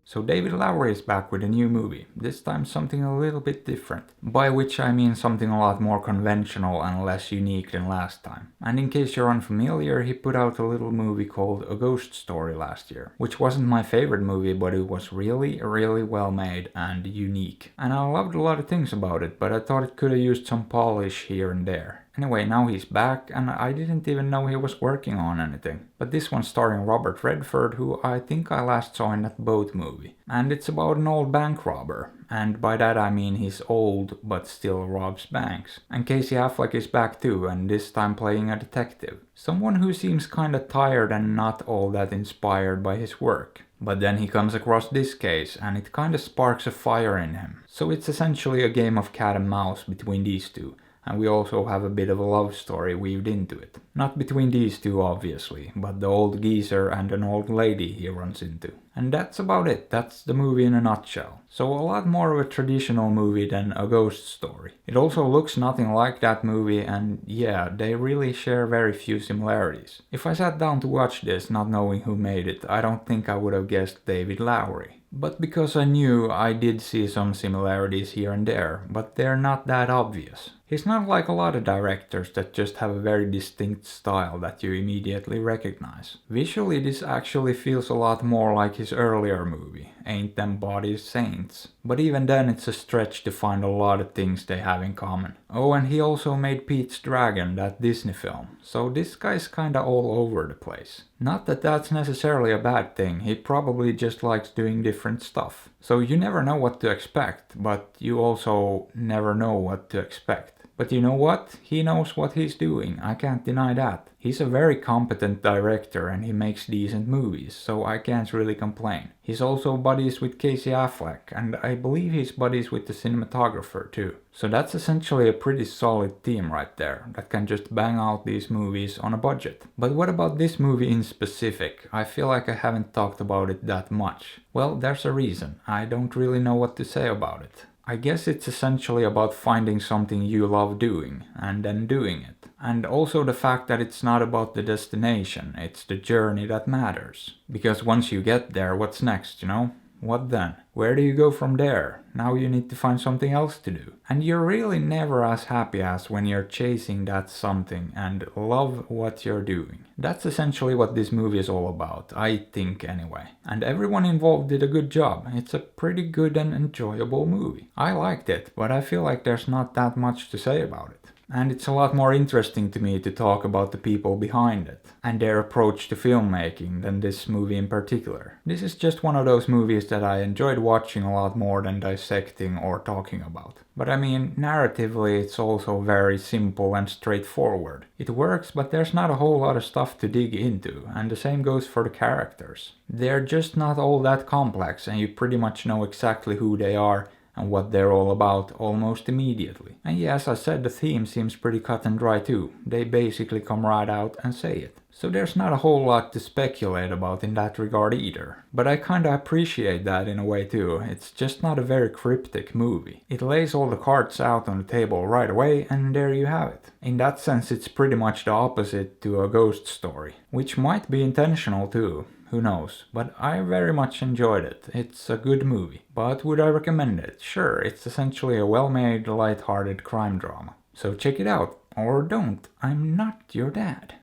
So David Lowery is back with a new movie, this time something a little bit different. By which I mean something a lot more conventional and less unique than last time. And in case you're unfamiliar, he put out a little movie called A Ghost Story last year. Which wasn't my favorite movie, but it was really well made and unique. And I loved a lot of things about it, but I thought it could have used some polish here and there. Anyway, now he's back, and I didn't even know he was working on anything. But this one's starring Robert Redford, who I think I last saw in that boat movie. And it's about an old bank robber. And by that I mean he's old, but still robs banks. And Casey Affleck is back too, and this time playing a detective. Someone who seems kinda tired and not all that inspired by his work. But then he comes across this case, and it kinda sparks a fire in him. So it's essentially a game of cat and mouse between these two. And we also have a bit of a love story weaved into it. Not between these two obviously, but the old geezer and an old lady he runs into. And that's about it, that's the movie in a nutshell. So a lot more of a traditional movie than A Ghost Story. It also looks nothing like that movie, and yeah, they really share very few similarities. If I sat down to watch this not knowing who made it, I don't think I would have guessed David Lowery. But because I knew, I did see some similarities here and there, but they're not that obvious. He's not like a lot of directors that just have a very distinct style that you immediately recognize. Visually this actually feels a lot more like his earlier movie, Ain't Them Bodies Saints. But even then it's a stretch to find a lot of things they have in common. Oh, and he also made Pete's Dragon, that Disney film, so this guy's kinda all over the place. Not that that's necessarily a bad thing, he probably just likes doing different stuff. So you never know what to expect, but you also never know what to expect. But you know what? He knows what he's doing, I can't deny that. He's a very competent director and he makes decent movies, so I can't really complain. He's also buddies with Casey Affleck, and I believe he's buddies with the cinematographer too. So that's essentially a pretty solid team right there, that can just bang out these movies on a budget. But what about this movie in specific? I feel like I haven't talked about it that much. Well, there's a reason. I don't really know what to say about it. I guess it's essentially about finding something you love doing, and then doing it. And also the fact that it's not about the destination, it's the journey that matters. Because once you get there, what's next, you know? What then? Where do you go from there? Now you need to find something else to do. And you're really never as happy as when you're chasing that something and love what you're doing. That's essentially what this movie is all about, I think anyway. And everyone involved did a good job. It's a pretty good and enjoyable movie. I liked it, but I feel like there's not that much to say about it. And it's a lot more interesting to me to talk about the people behind it and their approach to filmmaking than this movie in particular. This is just one of those movies that I enjoyed watching a lot more than dissecting or talking about. But I mean, narratively it's also very simple and straightforward. It works, but there's not a whole lot of stuff to dig into, and the same goes for the characters. They're just not all that complex, and you pretty much know exactly who they are and what they're all about almost immediately. And yeah, as I said, the theme seems pretty cut and dry too. They basically come right out and say it. So there's not a whole lot to speculate about in that regard either. But I kinda appreciate that in a way too. It's just not a very cryptic movie. It lays all the cards out on the table right away, and there you have it. In that sense it's pretty much the opposite to A Ghost Story. Which might be intentional too. Who knows, but I very much enjoyed it. It's a good movie. But would I recommend it? Sure, it's essentially a well-made, light-hearted crime drama. So check it out, or don't. I'm not your dad.